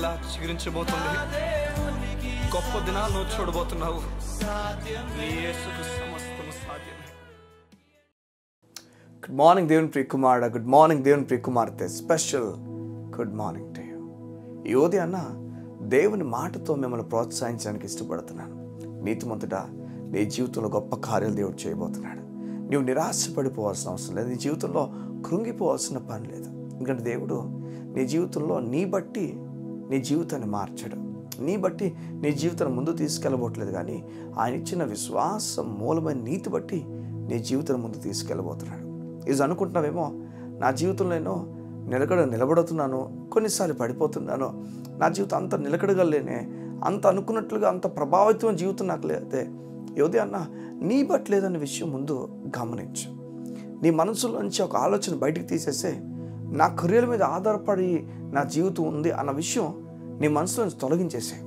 ఇలా చిగురించబోతుంది. గొప్ప దినాలను చూడబోతున్నావు. నీ యేసుకు సమస్తము సాధ్యమే. గుడ్ మార్నింగ్ దేవుని ప్రియ కుమారుడా, గుడ్ మార్నింగ్ దేవుని ప్రియ కుమార్తె. Special good morning to you. ఈ ఉదయాన్న దేవుని మాటతో మిమ్మల్ని ప్రోత్సహించడానికి ఇష్టపడుతున్నాను. నీతిమంతుడా, నీ జీవితంలో గొప్ప కార్యాలు దేవుడు చేయబోతున్నాడు. నీవు నిరాశపడిపోవాల్సిన అవసరం లేదు. నీ జీవితంలో కృంగిపోవాల్సిన పని లేదు. ఎందుకంటే దేవుడు నీ జీవితంలో నీ బట్టి నీ జీవితాన్ని మార్చడు, నీ బట్టి నీ జీవితాన్ని ముందు తీసుకెళ్ళబోట్లేదు, కానీ ఆయన ఇచ్చిన విశ్వాసం మూలమైన నీతి బట్టి నీ జీవితాన్ని ముందు తీసుకెళ్ళబోతున్నాడు. ఇది అనుకుంటున్నావేమో, నా జీవితంలో నేను నిలబడుతున్నాను, కొన్నిసార్లు పడిపోతున్నాను, నా జీవితం అంత నిలకడగలేనే, అంత అనుకున్నట్లుగా అంత ప్రభావితమైన జీవితం నాకు లేదే. ఏది అన్న నీ బట్టి లేదన్న విషయం ముందు గమనించు. నీ మనసులోంచి ఒక ఆలోచన బయటికి తీసేసే, నా క్రియల మీద ఆధారపడి నా జీవితం ఉంది అన్న విషయం నీ మనసులో నుంచి తొలగించేసే.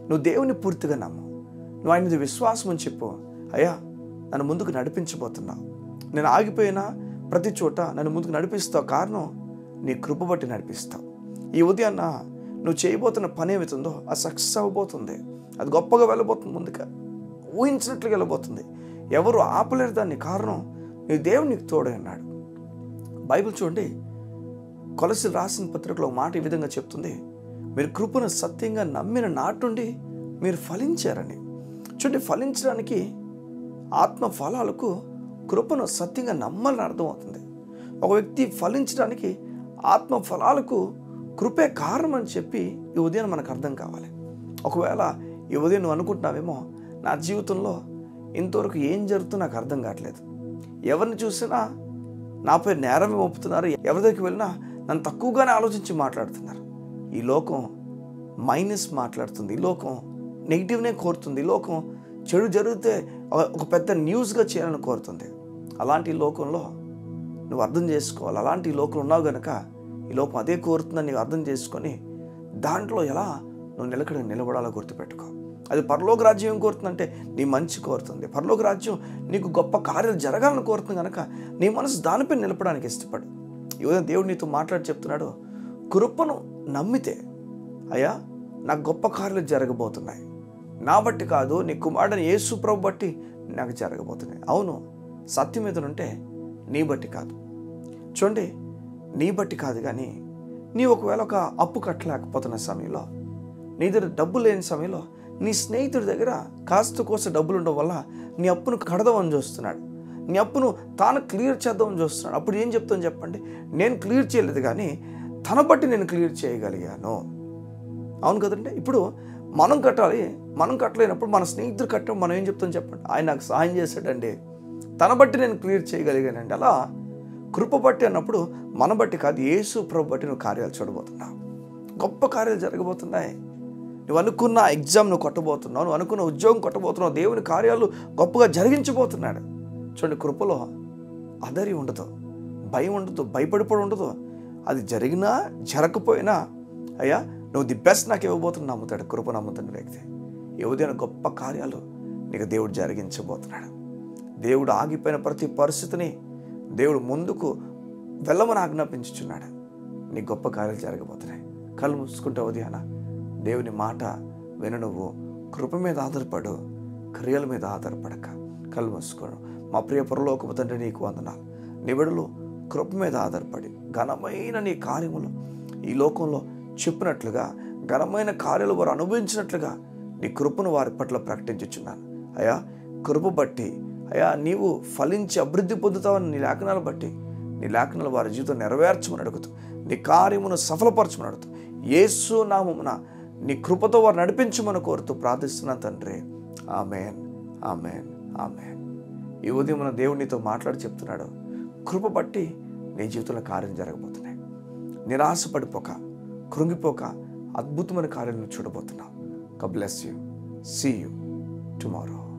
నువ్వు దేవుని పూర్తిగా నమ్ము. నువ్వు ఆయన మీద విశ్వాసం అని చెప్పు. అయ్యా, నన్ను ముందుకు నడిపించబోతున్నావు. నేను ఆగిపోయినా ప్రతి చోట నన్ను ముందుకు నడిపిస్తావు. కారణం నీ కృప బట్టి నడిపిస్తావు. ఈ ఉదయాన్న నువ్వు చేయబోతున్న పని ఏమవుతుందో అది సక్సెస్ అవ్వబోతుంది. అది గొప్పగా వెళ్ళబోతుంది, ముందుగా ఊహించినట్లుగా వెళ్ళబోతుంది. ఎవరు ఆపలేరు దాన్ని. కారణం నీ దేవుడు నీకు తోడై ఉన్నాడు. బైబిల్ చూడండి, కొలస్సీలు రాసిన పత్రికలో ఒక మాట ఈ విధంగా చెప్తుంది, మీరు కృపను సత్యంగా నమ్మిన నాటుండి మీరు ఫలించారని. చూడండి, ఫలించడానికి ఆత్మ ఫలాలకు కృపను సత్యంగా నమ్మాలని అర్థమవుతుంది. ఒక వ్యక్తి ఫలించడానికి ఆత్మ ఫలాలకు కృపే కారణం అని చెప్పి ఈ ఉదయం మనకు అర్థం కావాలి. ఒకవేళ ఈ ఉదయం నువ్వు అనుకుంటున్నావేమో, నా జీవితంలో ఇంతవరకు ఏం జరుగుతుందో నాకు అర్థం కావట్లేదు, ఎవరిని చూసినా నాపై నేరమే మోపుతున్నారు, ఎవరి దగ్గరికి వెళ్ళినా నన్ను తక్కువగానే ఆలోచించి మాట్లాడుతున్నారు. ఈ లోకం మైనస్ మాట్లాడుతుంది, ఈ లోకం నెగిటివ్నే కోరుతుంది, ఈ లోకం చెడు జరిగితే ఒక పెద్ద న్యూస్గా చేయాలని కోరుతుంది. అలాంటి లోకంలో నువ్వు అర్థం చేసుకోవాలి. అలాంటి లోకంలో ఉన్నావు కనుక ఈ లోకం అదే కోరుతుందని నీవు అర్థం చేసుకొని దాంట్లో ఎలా నువ్వు నిలబడాలో గుర్తుపెట్టుకో. అది పరలోక రాజ్యం ఏం కోరుతుందంటే నీ మంచి కోరుతుంది. పరలోక రాజ్యం నీకు గొప్ప కార్యాలు జరగాలని కోరుతుంది కనుక నీ మనసు దానిపై నిలపడానికి ఇష్టపడు. ఈ ఉదయం దేవుడు నీతో మాట్లాడి చెప్తున్నాడు, కృపను నమ్మితే అయ్యా నాకు గొప్ప కార్యాలు జరగబోతున్నాయి. నా బట్టి కాదు, నీ కుమారుడైన యేసు ప్రభు బట్టి నాకు జరగబోతున్నాయి. అవును, సత్యం మీద ఉంటే నీ బట్టి కాదు. చూడండి, నీ బట్టి కాదు, కానీ నీ ఒకవేళ ఒక అప్పు కట్టలేకపోతున్న సమయంలో, నీ దగ్గర డబ్బు లేని సమయంలో నీ స్నేహితుడి దగ్గర కాస్త కోస డబ్బులు ఉండడం వల్ల నీ అప్పును కడదామని చూస్తున్నాడు, నీ అప్పును తాను క్లియర్ చేద్దామని చూస్తున్నాడు. అప్పుడు ఏం చెప్తాను చెప్పండి, నేను క్లియర్ చేయలేదు కానీ తన బట్టి నేను క్లియర్ చేయగలిగాను. అవును కదండి. ఇప్పుడు మనం కట్టాలి, మనం కట్టలేనప్పుడు మన స్నేహితుడు కట్టడం మనం ఏం చెప్తాం చెప్పండి, ఆయన నాకు సహాయం చేశాడండి, తన బట్టి నేను క్లియర్ చేయగలిగానండి. అలా కృప బట్టి అన్నప్పుడు మన బట్టి కాదు, యేసు ప్రభు బట్టి నువ్వు కార్యాలు చూడబోతున్నావు. గొప్ప కార్యాలు జరగబోతున్నాయి. నువ్వు అనుకున్న ఎగ్జామ్ నువ్వు కొట్టబోతున్నావు, నువ్వు అనుకున్న ఉద్యోగం కొట్టబోతున్నావు. దేవుని కార్యాలు గొప్పగా జరిగించబోతున్నాడు. చూడండి, కృపలో అదరి ఉండదు, భయం ఉండదు, భయపడిపోవడం ఉండదు. అది జరిగినా జరగకపోయినా అయ్యా నువ్వు ది బెస్ట్ నాకు ఇవ్వబోతున్నా నమ్ముతాడు. కృప నమ్ముతున్న వ్యక్తి ఏదైనా గొప్ప కార్యాలు నీకు దేవుడు జరిగించబోతున్నాడు. దేవుడు ఆగిపోయిన ప్రతి పరిస్థితిని దేవుడు ముందుకు వెళ్ళమని ఆజ్ఞాపించుచున్నాడు. నీ గొప్ప కార్యాలు జరగబోతున్నాయి. కళ్ళు మూసుకుంటే ఉదయాన దేవుని మాట విను. నువ్వు కృప మీద ఆధారపడు, క్రియల మీద ఆధారపడక. కళ్ళు మూసుకోను. మా ప్రియ పరలోకపు తండ్రి, నీకు వందనాలు. నీ బిడ్డలు కృప మీద ఆధారపడి ఘనమైన నీ కార్యములు ఈ లోకంలో చెప్పినట్లుగా, ఘనమైన కార్యాలు వారు అనుభవించినట్లుగా నీ కృపను వారి పట్ల ప్రకటించుచున్నాను. అయ్యా, కృప బట్టి అయ్యా నీవు ఫలించి అభివృద్ధి పొందుతావని నీ లేఖనాలు బట్టి, నీ లేఖనాలు వారి జీవితం నెరవేర్చమని అడుగుతూ, నీ కార్యమును సఫలపరచమని అడుగుతూ, యేసు నామమున నీ కృపతో వారు నడిపించమని కోరుతూ ప్రార్థిస్తున్నాను తండ్రి. ఆమేన్, ఆమేన్, ఆమేన్. ఈ ఉదయం మన దేవుడు నీతో మాట్లాడి చెప్తున్నాడు, కృప బట్టి నీ జీవితంలో కార్యం జరగబోతున్నాయి. నిరాశపడిపోక, కృంగిపోక అద్భుతమైన కార్యాలను చూడబోతున్నావు. God bless you. See you tomorrow.